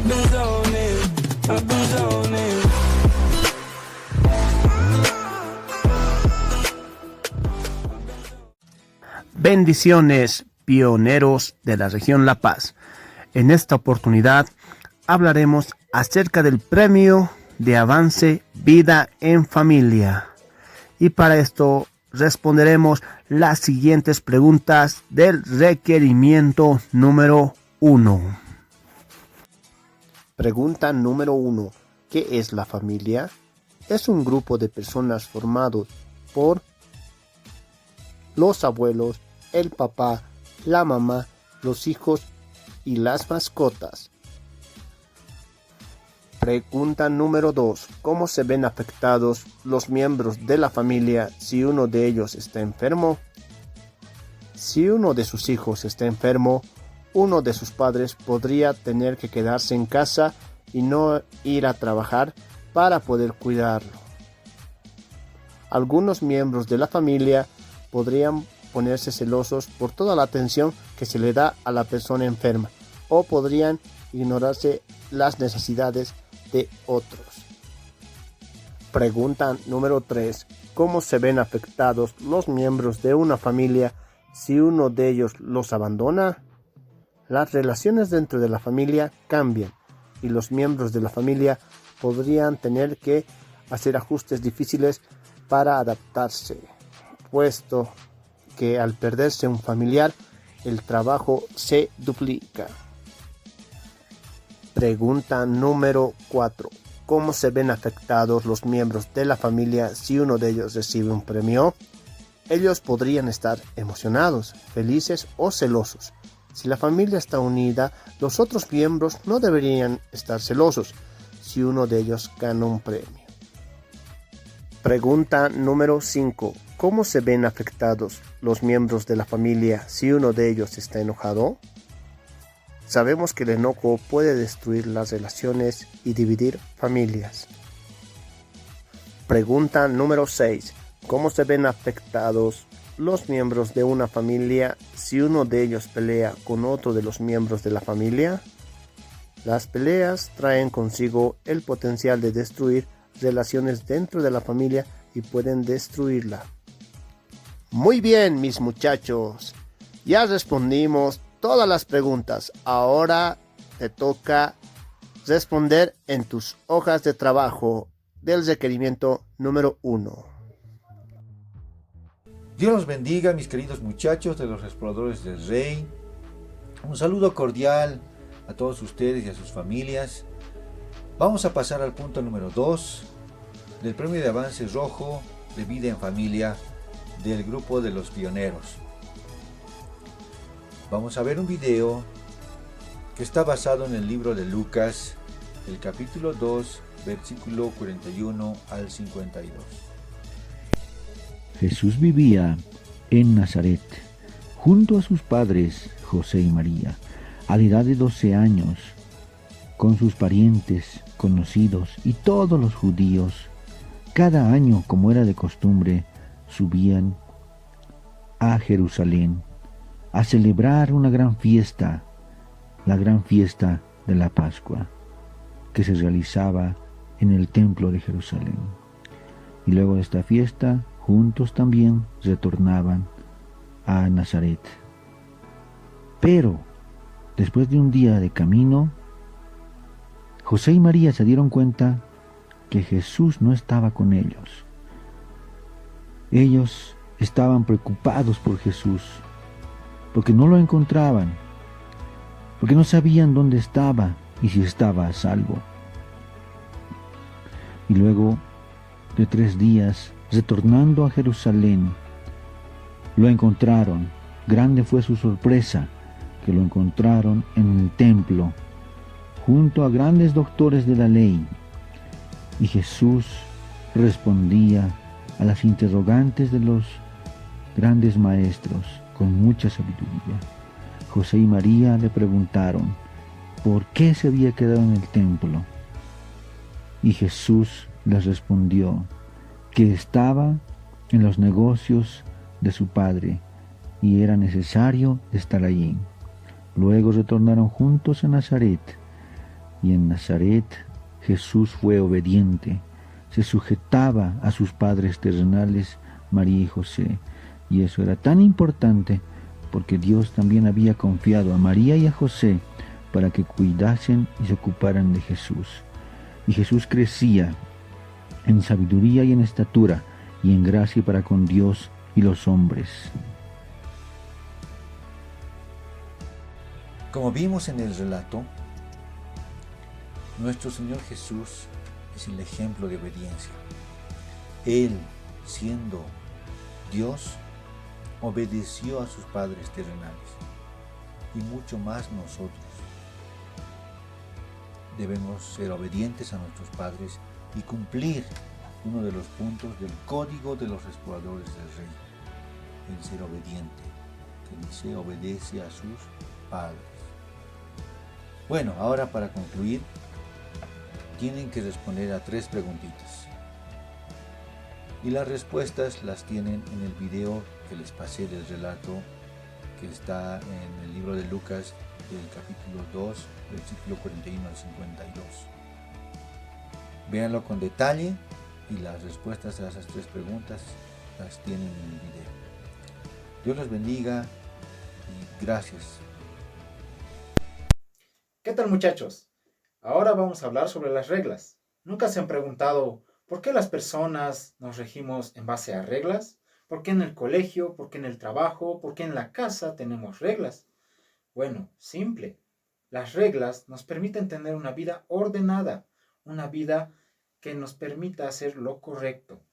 been zoning, I've been zoning. Bendiciones, pioneros de la región La Paz. En esta oportunidad hablaremos acerca del Premio de Avance Vida en Familia. Y para esto responderemos las siguientes preguntas del requerimiento número 1. Pregunta número 1. ¿Qué es la familia? Es un grupo de personas formado por los abuelos, el papá, la mamá, los hijos y las mascotas. Pregunta número 2. ¿Cómo se ven afectados los miembros de la familia si uno de ellos está enfermo? Si uno de sus hijos está enfermo, uno de sus padres podría tener que quedarse en casa y no ir a trabajar para poder cuidarlo. Algunos miembros de la familia podrían ponerse celosos por toda la atención que se le da a la persona enferma, o podrían ignorarse las necesidades de otros. Pregunta número 3. ¿Cómo se ven afectados los miembros de una familia si uno de ellos los abandona? Las relaciones dentro de la familia cambian y los miembros de la familia podrían tener que hacer ajustes difíciles para adaptarse, puesto que al perderse un familiar, el trabajo se duplica. Pregunta número 4. ¿Cómo se ven afectados los miembros de la familia si uno de ellos recibe un premio? Ellos podrían estar emocionados, felices o celosos. Si la familia está unida, los otros miembros no deberían estar celosos si uno de ellos gana un premio. Pregunta número 5. ¿Cómo se ven afectados los miembros de la familia si uno de ellos está enojado? Sabemos que el enojo puede destruir las relaciones y dividir familias. Pregunta número 6. ¿Cómo se ven afectados los miembros de una familia si uno de ellos pelea con otro de los miembros de la familia? Las peleas traen consigo el potencial de destruir relaciones dentro de la familia y pueden destruirla. Muy bien, mis muchachos, ya respondimos todas las preguntas. Ahora te toca responder en tus hojas de trabajo del requerimiento número 1. Dios los bendiga, mis queridos muchachos de los Exploradores del Rey. Un saludo cordial a todos ustedes y a sus familias. Vamos a pasar al punto número 2 del Premio de Avance Rojo de Vida en Familia del grupo de los pioneros. Vamos a ver un video que está basado en el libro de Lucas, el capítulo 2, versículo 41 al 52. Jesús vivía en Nazaret, junto a sus padres José y María, a la edad de 12 años, con sus parientes, conocidos y todos los judíos. Cada año, como era de costumbre, subían a Jerusalén a celebrar una gran fiesta, la gran fiesta de la Pascua, que se realizaba en el templo de Jerusalén. Y luego de esta fiesta, juntos también retornaban a Nazaret. Pero, después de un día de camino, José y María se dieron cuenta que Jesús no estaba con ellos. Ellos estaban preocupados por Jesús, porque no lo encontraban, porque no sabían dónde estaba y si estaba a salvo. Y luego de 3 días, retornando a Jerusalén, lo encontraron. Grande fue su sorpresa, que lo encontraron en el templo, junto a grandes doctores de la ley. Y Jesús respondía a las interrogantes de los grandes maestros con mucha sabiduría. José y María le preguntaron por qué se había quedado en el templo. Y Jesús les respondió que estaba en los negocios de su padre y era necesario estar allí. Luego retornaron juntos a Nazaret, Y en Nazaret Jesús fue obediente, se sujetaba a sus padres terrenales, María y José. Y eso era tan importante porque Dios también había confiado a María y a José para que cuidasen y se ocuparan de Jesús. Y Jesús crecía en sabiduría y en estatura y en gracia para con Dios y los hombres. Como vimos en el relato, nuestro Señor Jesús es el ejemplo de obediencia. Él, siendo Dios, obedeció a sus padres terrenales. Y mucho más nosotros. Debemos ser obedientes a nuestros padres y cumplir uno de los puntos del código de los exploradores del rey, el ser obediente, que dice obedece a sus padres. Bueno, ahora para concluir, tienen que responder a 3 preguntitas. Y las respuestas las tienen en el video que les pasé del relato que está en el libro de Lucas, del capítulo 2, versículo 41 al 52. Véanlo con detalle y las respuestas a esas 3 preguntas las tienen en el video. Dios los bendiga y gracias. ¿Qué tal, muchachos? Ahora vamos a hablar sobre las reglas. ¿Nunca se han preguntado por qué las personas nos regimos en base a reglas? ¿Por qué en el colegio? ¿Por qué en el trabajo? ¿Por qué en la casa tenemos reglas? Bueno, simple. Las reglas nos permiten tener una vida ordenada, una vida que nos permita hacer lo correcto.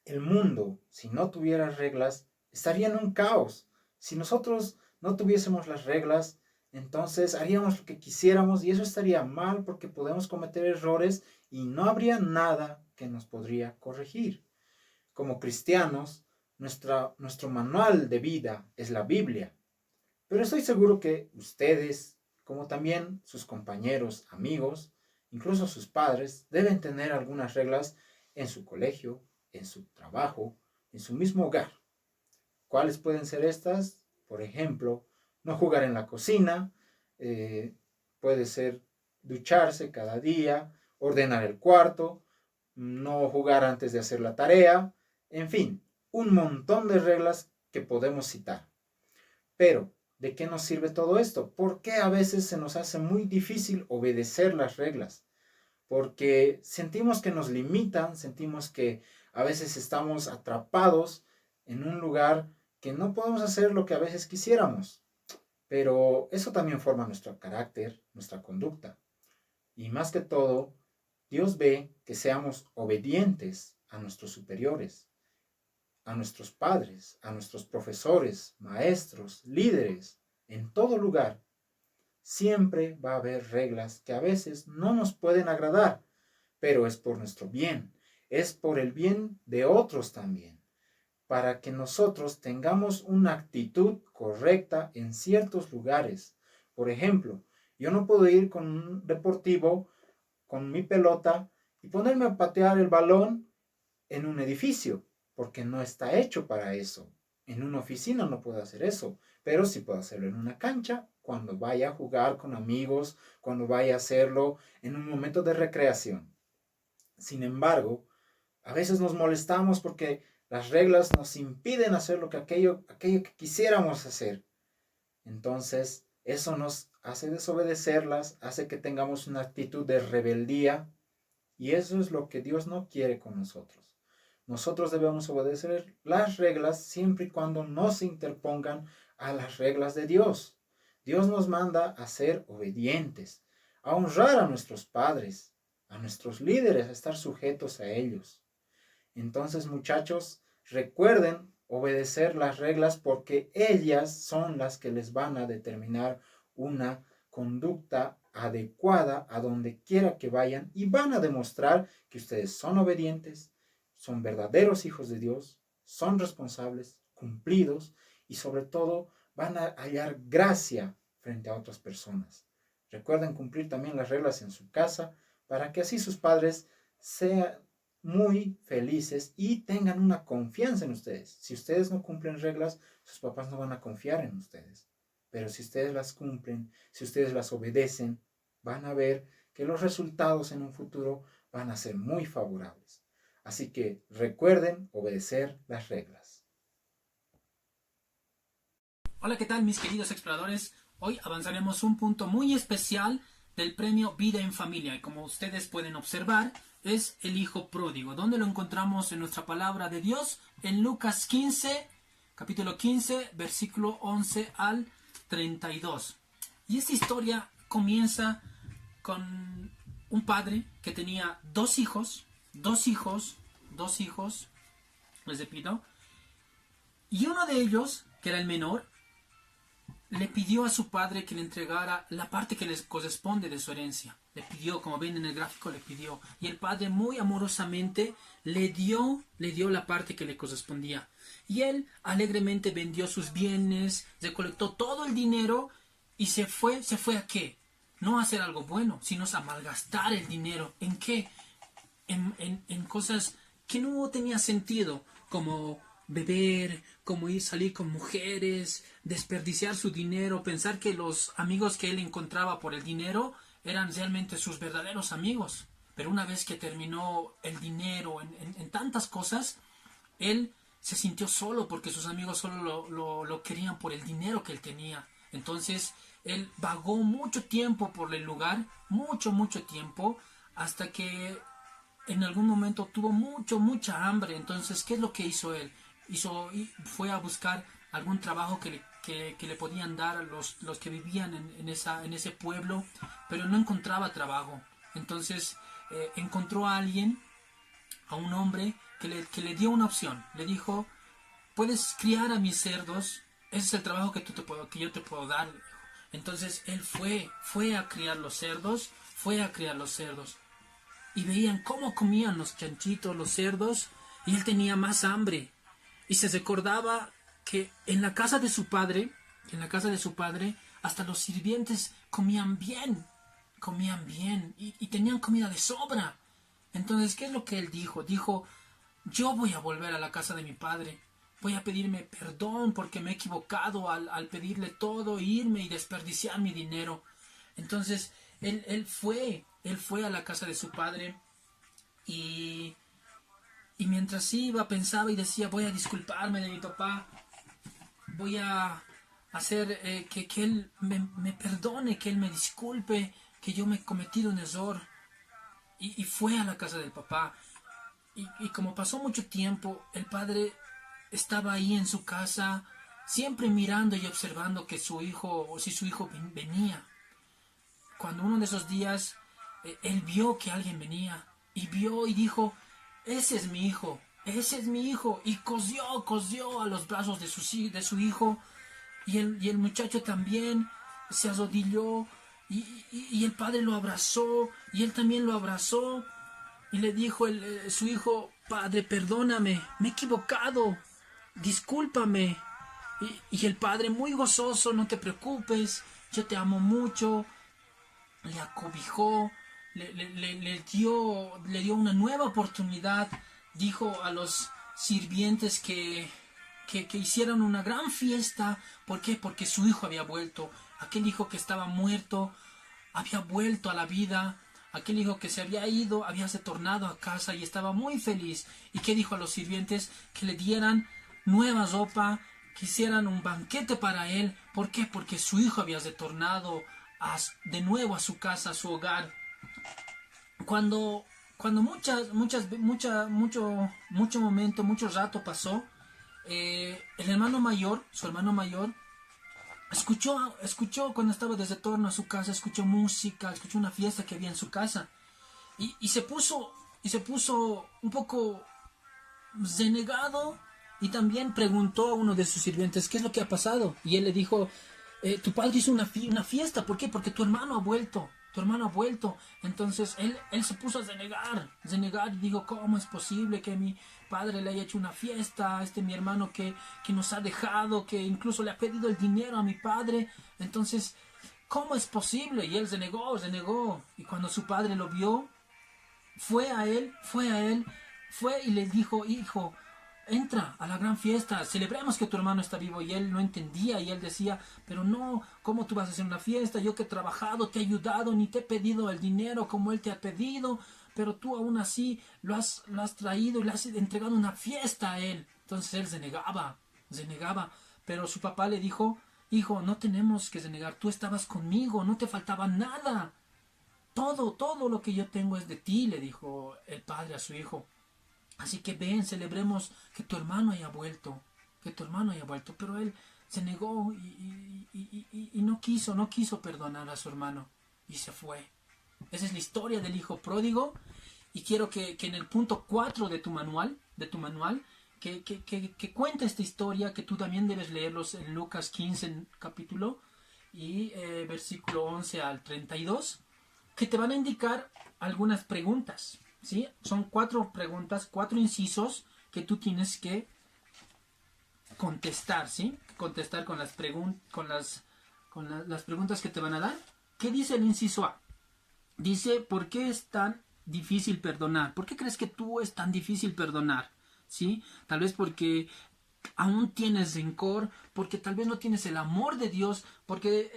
El mundo, si no tuviera reglas, estaría en un caos. Si nosotros no tuviésemos las reglas, entonces haríamos lo que quisiéramos y eso estaría mal porque podemos cometer errores y no habría nada que nos podría corregir. Como cristianos, nuestro manual de vida es la Biblia. Pero estoy seguro que ustedes, como también sus compañeros, amigos, incluso sus padres, deben tener algunas reglas en su colegio, en su trabajo, en su mismo hogar. ¿Cuáles pueden ser estas? Por ejemplo, no jugar en la cocina, puede ser ducharse cada día, ordenar el cuarto, no jugar antes de hacer la tarea, en fin, un montón de reglas que podemos citar. Pero, ¿de qué nos sirve todo esto? ¿Por qué a veces se nos hace muy difícil obedecer las reglas? Porque sentimos que nos limitan, sentimos que a veces estamos atrapados en un lugar que no podemos hacer lo que a veces quisiéramos. Pero eso también forma nuestro carácter, nuestra conducta. Y más que todo, Dios ve que seamos obedientes a nuestros superiores, a nuestros padres, a nuestros profesores, maestros, líderes, en todo lugar. Siempre va a haber reglas que a veces no nos pueden agradar, pero es por nuestro bien, es por el bien de otros también, para que nosotros tengamos una actitud correcta en ciertos lugares. Por ejemplo, yo no puedo ir con un deportivo, con mi pelota, y ponerme a patear el balón en un edificio, porque no está hecho para eso. En una oficina no puedo hacer eso, pero sí puedo hacerlo en una cancha, cuando vaya a jugar con amigos, cuando vaya a hacerlo en un momento de recreación. Sin embargo, a veces nos molestamos porque las reglas nos impiden hacer aquello que quisiéramos hacer. Entonces, eso nos hace desobedecerlas, hace que tengamos una actitud de rebeldía, y eso es lo que Dios no quiere con nosotros. Nosotros debemos obedecer las reglas siempre y cuando no se interpongan a las reglas de Dios. Dios nos manda a ser obedientes, a honrar a nuestros padres, a nuestros líderes, a estar sujetos a ellos. Entonces, muchachos, recuerden obedecer las reglas porque ellas son las que les van a determinar una conducta adecuada a donde quiera que vayan y van a demostrar que ustedes son obedientes, son verdaderos hijos de Dios, son responsables, cumplidos y sobre todo van a hallar gracia frente a otras personas. Recuerden cumplir también las reglas en su casa para que así sus padres sean muy felices y tengan una confianza en ustedes. Si ustedes no cumplen reglas, sus papás no van a confiar en ustedes. Pero si ustedes las cumplen, si ustedes las obedecen, van a ver que los resultados en un futuro van a ser muy favorables. Así que recuerden obedecer las reglas. Hola, ¿qué tal mis queridos exploradores? Hoy avanzaremos un punto muy especial del premio Vida en Familia. Y como ustedes pueden observar, es el hijo pródigo. ¿Dónde lo encontramos en nuestra palabra de Dios? En Lucas 15, capítulo 15, versículo 11 al 32. Y esta historia comienza con un padre que tenía dos hijos, les repito, y uno de ellos, que era el menor, le pidió a su padre que le entregara la parte que les corresponde de su herencia. Le pidió, como ven en el gráfico, le pidió. Y el padre muy amorosamente le dio la parte que le correspondía. Y él alegremente vendió sus bienes, recolectó todo el dinero y se fue ¿a qué? No a hacer algo bueno, sino a malgastar el dinero. ¿En qué? En cosas que no tenía sentido, como beber, como salir con mujeres, desperdiciar su dinero, pensar que los amigos que él encontraba por el dinero eran realmente sus verdaderos amigos. Pero una vez que terminó el dinero en tantas cosas, él se sintió solo porque sus amigos solo lo querían por el dinero que él tenía. Entonces él vagó mucho tiempo por el lugar, mucho tiempo, hasta que en algún momento tuvo mucha hambre. Entonces, ¿qué es lo que hizo él? Fue a buscar algún trabajo que le podían dar a los que vivían en ese pueblo, pero no encontraba trabajo. Entonces encontró a alguien, a un hombre que le dio una opción. Le dijo: puedes criar a mis cerdos, ese es el trabajo que yo te puedo dar. Entonces él fue a criar los cerdos, y veían cómo comían los chanchitos, los cerdos, y él tenía más hambre. Y se recordaba que en la casa de su padre, hasta los sirvientes comían bien, y tenían comida de sobra. Entonces, ¿qué es lo que él dijo? Dijo: yo voy a volver a la casa de mi padre, voy a pedirme perdón porque me he equivocado al pedirle todo, irme y desperdiciar mi dinero. Entonces, él fue a la casa de su padre y mientras iba pensaba y decía: voy a disculparme de mi papá, voy a hacer que él me perdone, que él me disculpe, que yo me he cometido un error. Y fue a la casa del papá y como pasó mucho tiempo, el padre estaba ahí en su casa, siempre mirando y observando que su hijo venía. Cuando uno de esos días él vio que alguien venía y dijo: ese es mi hijo, y cosió a los brazos de su hijo, y el muchacho también se arrodilló y el padre lo abrazó y él también lo abrazó y le dijo su hijo: padre, perdóname, me he equivocado, discúlpame. Y el padre, muy gozoso: no te preocupes, yo te amo mucho. Le acobijó, le dio una nueva oportunidad. Dijo a los sirvientes que hicieran una gran fiesta. ¿Por qué? Porque su hijo había vuelto. Aquel hijo que estaba muerto había vuelto a la vida. Aquel hijo que se había ido había retornado a casa y estaba muy feliz. ¿Y qué dijo a los sirvientes? Que le dieran nueva ropa, que hicieran un banquete para él. ¿Por qué? Porque su hijo había retornado de nuevo a su casa, a su hogar. Cuando mucho rato pasó, su hermano mayor escuchó cuando estaba de retorno a su casa, escuchó música, escuchó una fiesta que había en su casa y se puso un poco renegado y también preguntó a uno de sus sirvientes: ¿qué es lo que ha pasado? Y él le dijo: tu padre hizo una fiesta. ¿Por qué? Porque tu hermano ha vuelto. Entonces él se puso a renegar y dijo: ¿cómo es posible que mi padre le haya hecho una fiesta a mi hermano que nos ha dejado, que incluso le ha pedido el dinero a mi padre? Entonces, ¿cómo es posible? Y él renegó. Y cuando su padre lo vio, fue y le dijo: hijo, entra a la gran fiesta, celebremos que tu hermano está vivo. Y él no entendía y él decía, pero no, ¿cómo tú vas a hacer una fiesta? Yo que he trabajado, te he ayudado, ni te he pedido el dinero como él te ha pedido, pero tú aún así lo has traído y le has entregado una fiesta a él. Entonces él se negaba, pero su papá le dijo, hijo, no tenemos que renegar, tú estabas conmigo, no te faltaba nada. Todo lo que yo tengo es de ti, le dijo el padre a su hijo. Así que ven, celebremos que tu hermano haya vuelto, Pero él se negó y no quiso perdonar a su hermano y se fue. Esa es la historia del hijo pródigo. Y quiero que en el punto 4 de tu manual, que cuenta esta historia, que tú también debes leerlos en Lucas 15 capítulo y versículo 11 al 32, que te van a indicar algunas preguntas, ¿sí? Son 4 preguntas, 4 incisos que tú tienes que contestar, ¿sí? Contestar con las preguntas que te van a dar. ¿Qué dice el inciso A? Dice, ¿por qué es tan difícil perdonar? ¿Por qué crees que tú es tan difícil perdonar? ¿Sí? Tal vez porque aún tienes rencor, porque tal vez no tienes el amor de Dios, porque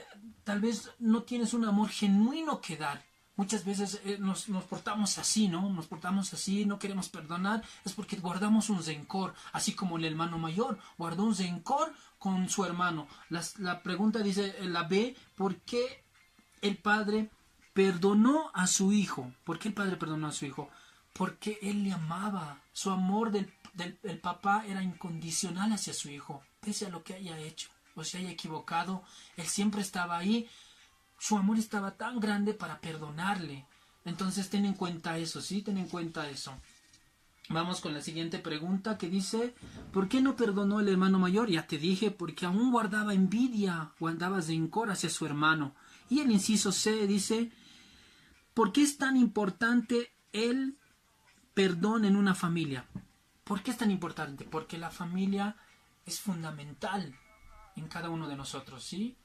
tal vez no tienes un amor genuino que dar. Muchas veces nos portamos así, ¿no? Nos portamos así, no queremos perdonar, es porque guardamos un rencor, así como el hermano mayor guardó un rencor con su hermano. La pregunta dice, la B, ¿por qué el padre perdonó a su hijo? ¿Por qué el padre perdonó a su hijo? Porque él le amaba. Su amor del papá era incondicional hacia su hijo, pese a lo que haya hecho o se haya equivocado. Él siempre estaba ahí. Su amor estaba tan grande para perdonarle. Entonces ten en cuenta eso, ¿sí? Ten en cuenta eso. Vamos con la siguiente pregunta que dice, ¿por qué no perdonó el hermano mayor? Ya te dije, porque aún guardaba envidia, guardaba rencor hacia su hermano. Y el inciso C dice, ¿por qué es tan importante el perdón en una familia? ¿Por qué es tan importante? Porque la familia es fundamental en cada uno de nosotros, ¿sí?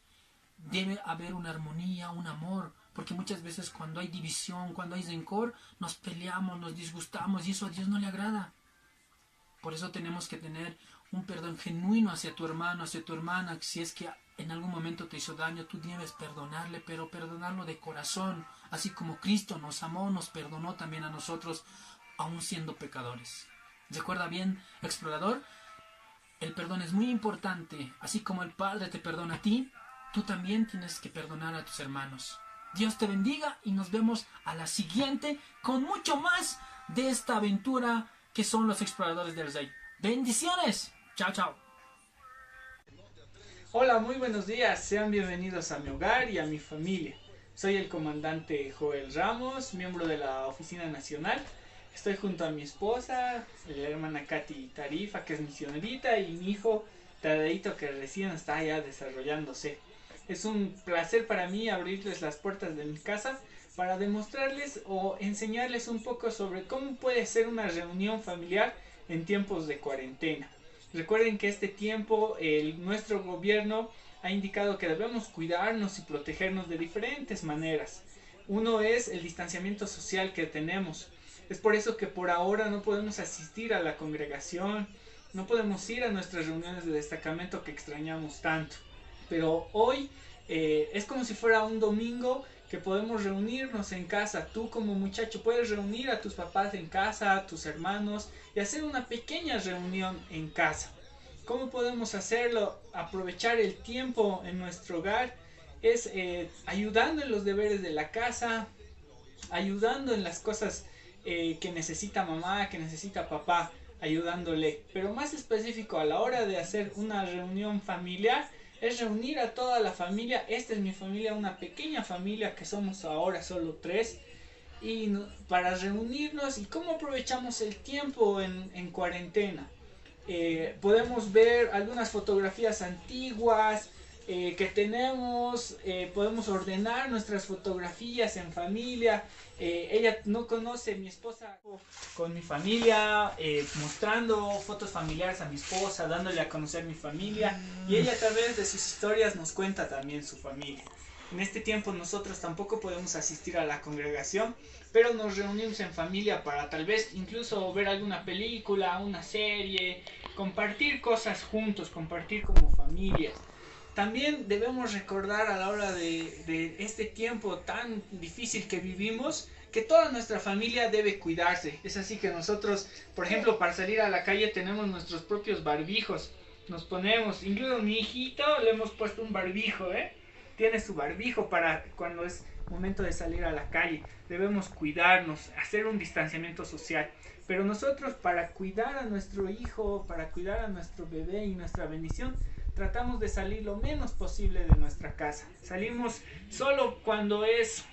Debe haber una armonía, un amor, porque muchas veces cuando hay división, cuando hay rencor, nos peleamos, nos disgustamos y eso a Dios no le agrada. Por eso tenemos que tener un perdón genuino hacia tu hermano, hacia tu hermana. Si es que en algún momento te hizo daño, tú debes perdonarle, pero perdonarlo de corazón, así como Cristo nos amó, nos perdonó también a nosotros, aún siendo pecadores. Recuerda bien, explorador, el perdón es muy importante, así como el Padre te perdona a ti, tú también tienes que perdonar a tus hermanos. Dios te bendiga y nos vemos a la siguiente con mucho más de esta aventura que son los exploradores del Rey. ¡Bendiciones! ¡Chao, chao! Hola, muy buenos días. Sean bienvenidos a mi hogar y a mi familia. Soy el comandante Joel Ramos, miembro de la Oficina Nacional. Estoy junto a mi esposa, la hermana Katy Tarifa, que es misionerita, y mi hijo Tadeito, que recién está ya desarrollándose. Es un placer para mí abrirles las puertas de mi casa para demostrarles o enseñarles un poco sobre cómo puede ser una reunión familiar en tiempos de cuarentena. Recuerden que este tiempo nuestro gobierno ha indicado que debemos cuidarnos y protegernos de diferentes maneras. Uno es el distanciamiento social que tenemos. Es por eso que por ahora no podemos asistir a la congregación, no podemos ir a nuestras reuniones de destacamento que extrañamos tanto. Pero hoy es como si fuera un domingo que podemos reunirnos en casa. Tú como muchacho puedes reunir a tus papás en casa, a tus hermanos y hacer una pequeña reunión en casa. ¿Cómo podemos hacerlo? Aprovechar el tiempo en nuestro hogar es ayudando en los deberes de la casa, ayudando en las cosas que necesita mamá, que necesita papá, ayudándole. Pero más específico, a la hora de hacer una reunión familiar, es reunir a toda la familia. Esta es mi familia, una pequeña familia que somos ahora solo 3. Y para reunirnos, y cómo aprovechamos el tiempo en cuarentena. Podemos ver algunas fotografías antiguas que tenemos, podemos ordenar nuestras fotografías en familia. Ella no conoce, mi esposa, con mi familia, mostrando fotos familiares a mi esposa, dándole a conocer mi familia, y ella a través de sus historias nos cuenta también su familia. En este tiempo nosotros tampoco podemos asistir a la congregación, pero nos reunimos en familia para tal vez incluso ver alguna película, una serie, compartir cosas juntos, compartir como familias. También debemos recordar a la hora de este tiempo tan difícil que vivimos, que toda nuestra familia debe cuidarse. Es así que nosotros, por ejemplo, para salir a la calle tenemos nuestros propios barbijos. Nos ponemos, incluso mi hijito le hemos puesto un barbijo, tiene su barbijo para cuando es momento de salir a la calle. Debemos cuidarnos, hacer un distanciamiento social. Pero nosotros, para cuidar a nuestro hijo, para cuidar a nuestro bebé y nuestra bendición, tratamos de salir lo menos posible de nuestra casa. Salimos solo cuando es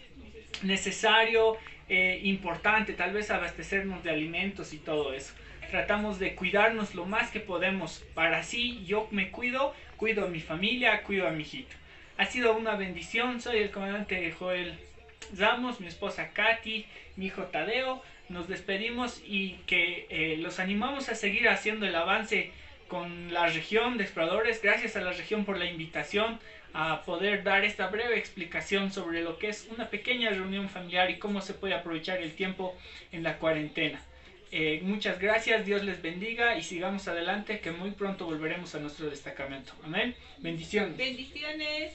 necesario, importante, tal vez abastecernos de alimentos y todo eso. Tratamos de cuidarnos lo más que podemos, para así yo me cuido, cuido a mi familia, cuido a mi hijito. Ha sido una bendición. Soy el comandante Joel Ramos, mi esposa Katy, mi hijo Tadeo. Nos despedimos y que los animamos a seguir haciendo el avance con la región de exploradores. Gracias a la región por la invitación a poder dar esta breve explicación sobre lo que es una pequeña reunión familiar y cómo se puede aprovechar el tiempo en la cuarentena. Muchas gracias, Dios les bendiga y sigamos adelante, que muy pronto volveremos a nuestro destacamento. Amén. Bendiciones. Bendiciones.